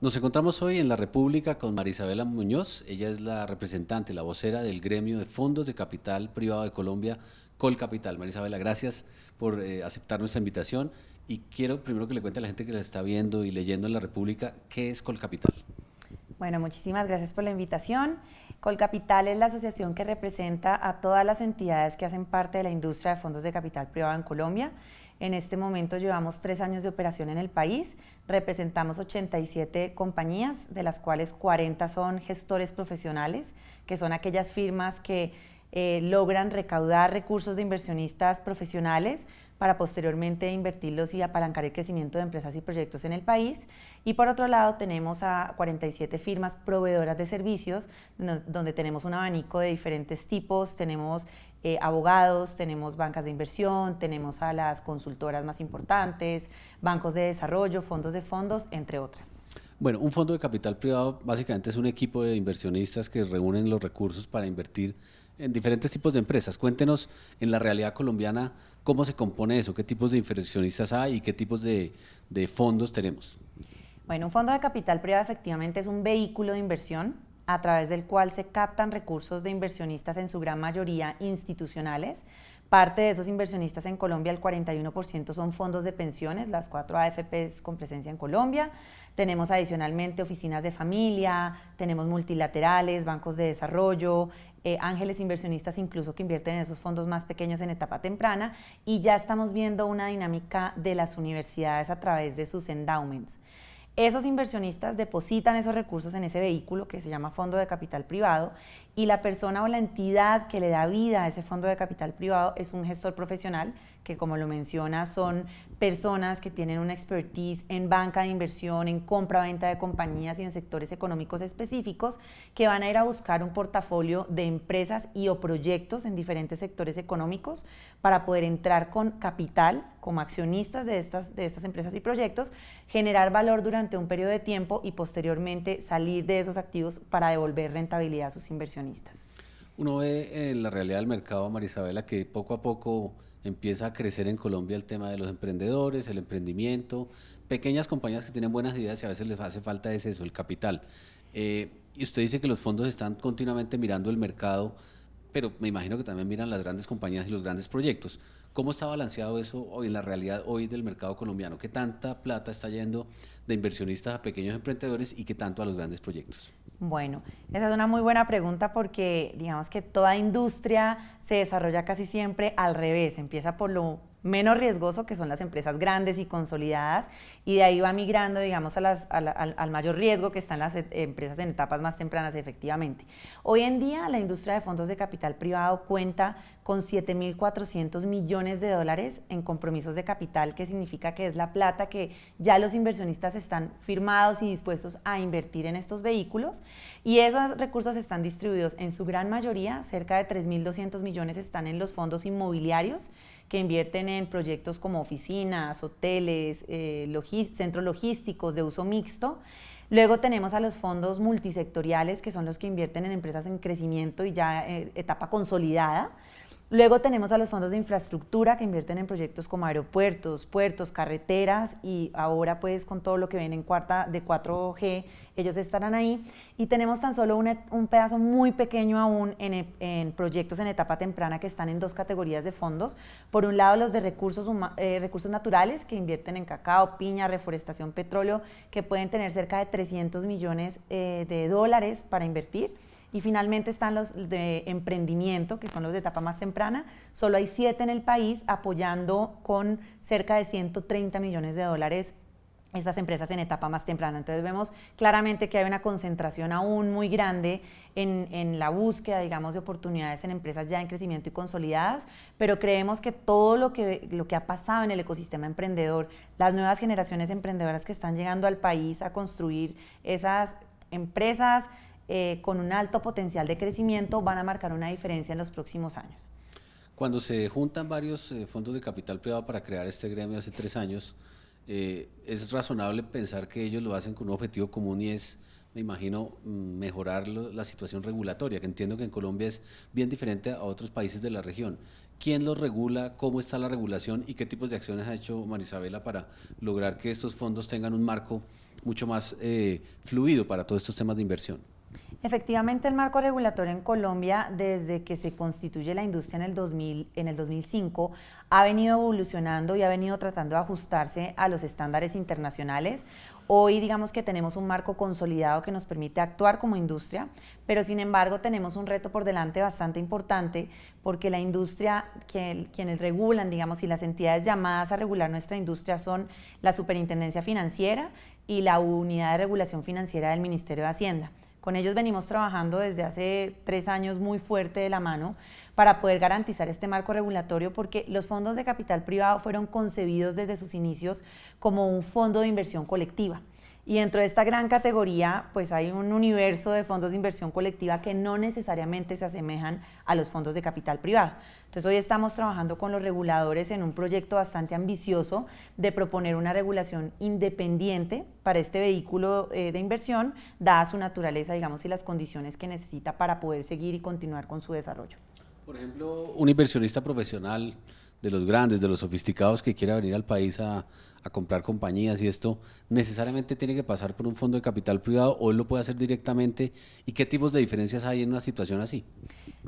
Nos encontramos hoy en La República con María Isabela Muñoz. Ella es la representante, la vocera del gremio de fondos de capital privado de Colombia, Colcapital. María Isabela, gracias por aceptar nuestra invitación y quiero primero que le cuente a la gente que la está viendo y leyendo en La República qué es Colcapital. Bueno, muchísimas gracias por la invitación. Colcapital es la asociación que representa a todas las entidades que hacen parte de la industria de fondos de capital privado en Colombia. En este momento llevamos 3 años de operación en el país, representamos 87 compañías, de las cuales 40 son gestores profesionales, que son aquellas firmas que logran recaudar recursos de inversionistas profesionales para posteriormente invertirlos y apalancar el crecimiento de empresas y proyectos en el país. Y por otro lado tenemos a 47 firmas proveedoras de servicios, donde tenemos un abanico de diferentes tipos, tenemos abogados, tenemos bancas de inversión, tenemos a las consultoras más importantes, bancos de desarrollo, fondos de fondos, entre otras. Bueno, un fondo de capital privado básicamente es un equipo de inversionistas que reúnen los recursos para invertir en diferentes tipos de empresas. Cuéntenos en la realidad colombiana cómo se compone eso, qué tipos de inversionistas hay y qué tipos de fondos tenemos. Bueno, un fondo de capital privado efectivamente es un vehículo de inversión a través del cual se captan recursos de inversionistas en su gran mayoría institucionales. Parte de esos inversionistas en Colombia, el 41% son fondos de pensiones, las 4 AFPs con presencia en Colombia. Tenemos adicionalmente oficinas de familia, tenemos multilaterales, bancos de desarrollo, ángeles inversionistas incluso que invierten en esos fondos más pequeños en etapa temprana, y ya estamos viendo una dinámica de las universidades a través de sus endowments. Esos inversionistas depositan esos recursos en ese vehículo que se llama fondo de capital privado, y la persona o la entidad que le da vida a ese fondo de capital privado es un gestor profesional, que como lo menciona son personas que tienen una expertise en banca de inversión, en compra-venta de compañías y en sectores económicos específicos, que van a ir a buscar un portafolio de empresas y o proyectos en diferentes sectores económicos para poder entrar con capital como accionistas de estas empresas y proyectos, generar valor durante un periodo de tiempo y posteriormente salir de esos activos para devolver rentabilidad a sus inversionistas. Uno ve en la realidad del mercado, María Isabela, que poco a poco empieza a crecer en Colombia el tema de los emprendedores, el emprendimiento, pequeñas compañías que tienen buenas ideas y a veces les hace falta el capital. Y usted dice que los fondos están continuamente mirando el mercado, pero me imagino que también miran las grandes compañías y los grandes proyectos. ¿Cómo está balanceado eso hoy en la realidad hoy del mercado colombiano? ¿Qué tanta plata está yendo de inversionistas a pequeños emprendedores y qué tanto a los grandes proyectos? Bueno, esa es una muy buena pregunta porque digamos que toda industria se desarrolla casi siempre al revés, empieza por lo menos riesgoso, que son las empresas grandes y consolidadas, y de ahí va migrando, digamos, al mayor riesgo, que están las empresas en etapas más tempranas, efectivamente. Hoy en día, la industria de fondos de capital privado cuenta con 7.400 millones de dólares en compromisos de capital, que significa que es la plata que ya los inversionistas están firmados y dispuestos a invertir en estos vehículos, y esos recursos están distribuidos en su gran mayoría, cerca de 3.200 millones están en los fondos inmobiliarios, que invierten en proyectos como oficinas, hoteles, centros logísticos de uso mixto. Luego tenemos a los fondos multisectoriales, que son los que invierten en empresas en crecimiento y ya etapa consolidada. Luego tenemos a los fondos de infraestructura, que invierten en proyectos como aeropuertos, puertos, carreteras, y ahora pues con todo lo que ven en de 4G, ellos estarán ahí. Y tenemos tan solo un pedazo muy pequeño aún en proyectos en etapa temprana, que están en 2 categorías de fondos. Por un lado, los de recursos naturales, que invierten en cacao, piña, reforestación, petróleo, que pueden tener cerca de 300 millones de dólares para invertir. Y finalmente están los de emprendimiento, que son los de etapa más temprana. Solo hay 7 en el país, apoyando con cerca de 130 millones de dólares estas empresas en etapa más temprana. Entonces vemos claramente que hay una concentración aún muy grande en la búsqueda, digamos, de oportunidades en empresas ya en crecimiento y consolidadas, pero creemos que todo lo que ha pasado en el ecosistema emprendedor, las nuevas generaciones emprendedoras que están llegando al país a construir esas empresas con un alto potencial de crecimiento, van a marcar una diferencia en los próximos años. Cuando se juntan varios fondos de capital privado para crear este gremio hace 3 años, es razonable pensar que ellos lo hacen con un objetivo común y es me imagino, mejorar la situación regulatoria, que entiendo que en Colombia es bien diferente a otros países de la región. ¿Quién los regula? ¿Cómo está la regulación? ¿Y qué tipos de acciones ha hecho Marisabela para lograr que estos fondos tengan un marco mucho más fluido para todos estos temas de inversión? Efectivamente, el marco regulatorio en Colombia, desde que se constituye la industria en el 2005, ha venido evolucionando y ha venido tratando de ajustarse a los estándares internacionales. Hoy digamos que tenemos un marco consolidado que nos permite actuar como industria, pero sin embargo tenemos un reto por delante bastante importante porque la industria, quienes regulan, digamos, y las entidades llamadas a regular nuestra industria son la Superintendencia Financiera y la Unidad de Regulación Financiera del Ministerio de Hacienda. Con ellos venimos trabajando desde hace 3 años muy fuerte de la mano para poder garantizar este marco regulatorio porque los fondos de capital privado fueron concebidos desde sus inicios como un fondo de inversión colectiva. Y dentro de esta gran categoría, pues hay un universo de fondos de inversión colectiva que no necesariamente se asemejan a los fondos de capital privado. Entonces hoy estamos trabajando con los reguladores en un proyecto bastante ambicioso de proponer una regulación independiente para este vehículo de inversión, dada su naturaleza, digamos, y las condiciones que necesita para poder seguir y continuar con su desarrollo. Por ejemplo, un inversionista profesional de los grandes, de los sofisticados que quiera venir al país a comprar compañías y esto, ¿necesariamente tiene que pasar por un fondo de capital privado o él lo puede hacer directamente? ¿Y qué tipos de diferencias hay en una situación así?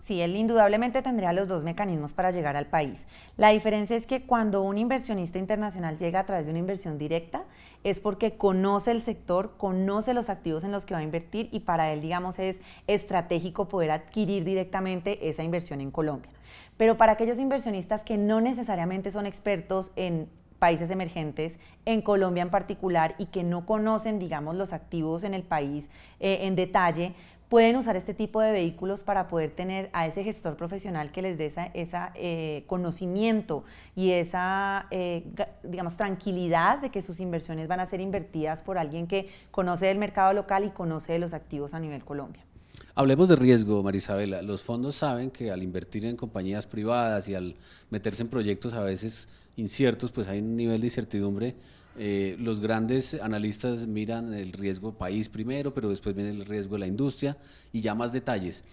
Sí, él indudablemente tendría los dos mecanismos para llegar al país. La diferencia es que cuando un inversionista internacional llega a través de una inversión directa, es porque conoce el sector, conoce los activos en los que va a invertir y para él, digamos, es estratégico poder adquirir directamente esa inversión en Colombia. Pero para aquellos inversionistas que no necesariamente son expertos en países emergentes, en Colombia en particular, y que no conocen, digamos, los activos en el país en detalle, pueden usar este tipo de vehículos para poder tener a ese gestor profesional que les dé ese conocimiento y esa, digamos, tranquilidad de que sus inversiones van a ser invertidas por alguien que conoce del mercado local y conoce de los activos a nivel Colombia. Hablemos de riesgo, Marisabela. Los fondos saben que al invertir en compañías privadas y al meterse en proyectos a veces inciertos, pues hay un nivel de incertidumbre. Los grandes analistas miran el riesgo país primero, pero después viene el riesgo de la industria y ya más detalles.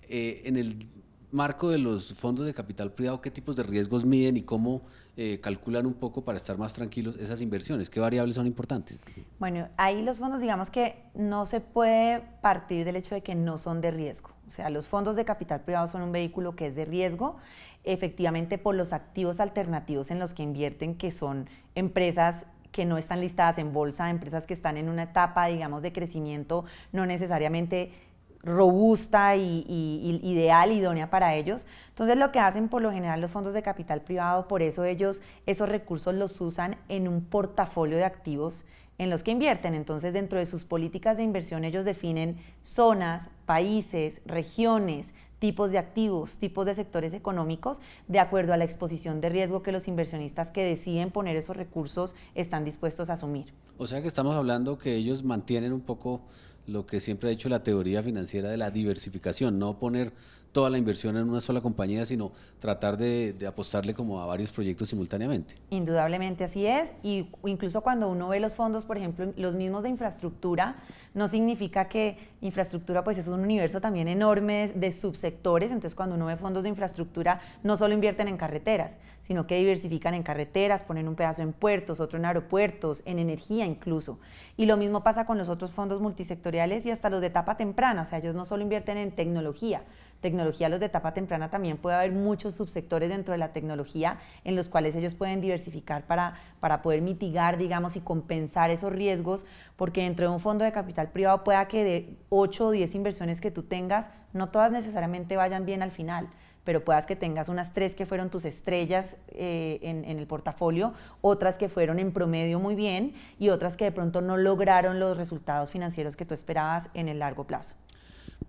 En el marco de los fondos de capital privado, ¿qué tipos de riesgos miden y cómo calculan un poco para estar más tranquilos esas inversiones? ¿Qué variables son importantes? Bueno, ahí los fondos, digamos que no se puede partir del hecho de que no son de riesgo. O sea, los fondos de capital privado son un vehículo que es de riesgo, efectivamente por los activos alternativos en los que invierten, que son empresas que no están listadas en bolsa, empresas que están en una etapa, digamos, de crecimiento no necesariamente robusta y ideal, idónea para ellos. Entonces lo que hacen por lo general los fondos de capital privado, por eso ellos esos recursos los usan en un portafolio de activos en los que invierten. Entonces dentro de sus políticas de inversión ellos definen zonas, países, regiones, tipos de activos, tipos de sectores económicos, de acuerdo a la exposición de riesgo que los inversionistas que deciden poner esos recursos están dispuestos a asumir. O sea que estamos hablando que ellos mantienen un poco lo que siempre ha dicho la teoría financiera de la diversificación, no poner toda la inversión en una sola compañía, sino tratar de apostarle como a varios proyectos simultáneamente. Indudablemente así es, y incluso cuando uno ve los fondos, por ejemplo, los mismos de infraestructura, no significa que infraestructura pues es un universo también enorme de subsectores, entonces cuando uno ve fondos de infraestructura no solo invierten en carreteras, sino que diversifican en carreteras, ponen un pedazo en puertos, otro en aeropuertos, en energía incluso. Y lo mismo pasa con los otros fondos multisectoriales y hasta los de etapa temprana, o sea, ellos no solo invierten en tecnología, los de etapa temprana también puede haber muchos subsectores dentro de la tecnología en los cuales ellos pueden diversificar para poder mitigar, digamos, y compensar esos riesgos, porque dentro de un fondo de capital privado pueda que de 8 o 10 inversiones que tú tengas, no todas necesariamente vayan bien al final, pero puedas que tengas unas 3 que fueron tus estrellas en el portafolio, otras que fueron en promedio muy bien y otras que de pronto no lograron los resultados financieros que tú esperabas en el largo plazo.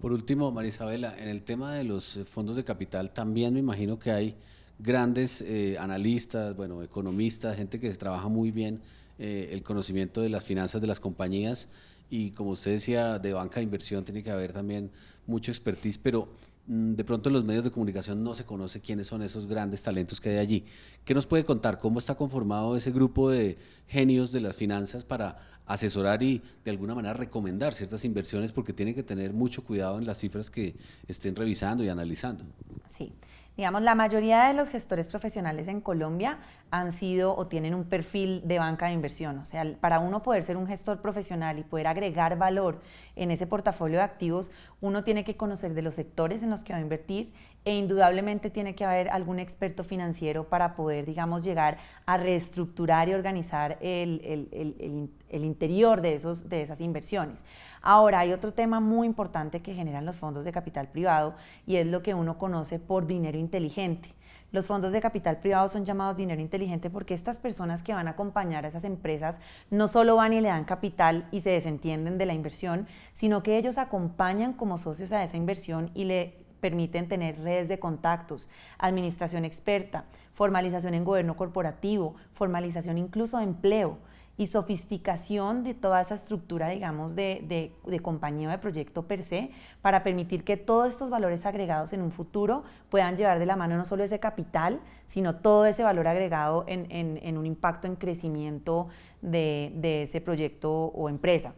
Por último, Marisabela, en el tema de los fondos de capital también me imagino que hay grandes analistas, bueno, economistas, gente que trabaja muy bien el conocimiento de las finanzas de las compañías y como usted decía, de banca de inversión tiene que haber también mucho expertise, pero de pronto en los medios de comunicación no se conoce quiénes son esos grandes talentos que hay allí. ¿Qué nos puede contar? ¿Cómo está conformado ese grupo de genios de las finanzas para asesorar y de alguna manera recomendar ciertas inversiones? Porque tienen que tener mucho cuidado en las cifras que estén revisando y analizando. Sí, digamos, la mayoría de los gestores profesionales en Colombia han sido o tienen un perfil de banca de inversión. O sea, para uno poder ser un gestor profesional y poder agregar valor en ese portafolio de activos, uno tiene que conocer de los sectores en los que va a invertir e indudablemente tiene que haber algún experto financiero para poder, digamos, llegar a reestructurar y organizar el interior de esas inversiones. Ahora, hay otro tema muy importante que generan los fondos de capital privado y es lo que uno conoce por dinero inteligente. Los fondos de capital privado son llamados dinero inteligente porque estas personas que van a acompañar a esas empresas no solo van y le dan capital y se desentienden de la inversión, sino que ellos acompañan como socios a esa inversión y le permiten tener redes de contactos, administración experta, formalización en gobierno corporativo, formalización incluso de empleo y sofisticación de toda esa estructura, digamos, de compañía o de proyecto per se, para permitir que todos estos valores agregados en un futuro puedan llevar de la mano no solo ese capital, sino todo ese valor agregado en un impacto en crecimiento de ese proyecto o empresa.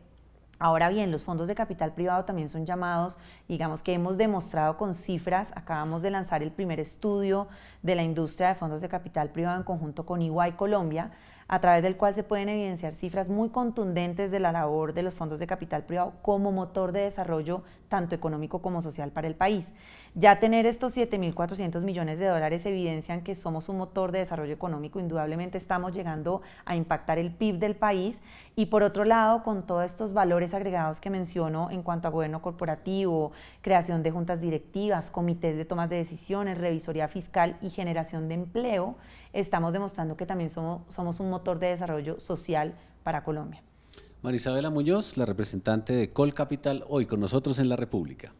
Ahora bien, los fondos de capital privado también son llamados, digamos que hemos demostrado con cifras, acabamos de lanzar el primer estudio de la industria de fondos de capital privado en conjunto con EY Colombia, a través del cual se pueden evidenciar cifras muy contundentes de la labor de los fondos de capital privado como motor de desarrollo tanto económico como social para el país. Ya tener estos 7.400 millones de dólares evidencian que somos un motor de desarrollo económico, indudablemente estamos llegando a impactar el PIB del país y por otro lado, con todos estos valores agregados que menciono en cuanto a gobierno corporativo, creación de juntas directivas, comités de tomas de decisiones, revisoría fiscal y generación de empleo, estamos demostrando que también somos un motor de desarrollo social para Colombia. María Isabela Muñoz, la representante de Colcapital, hoy con nosotros en La República.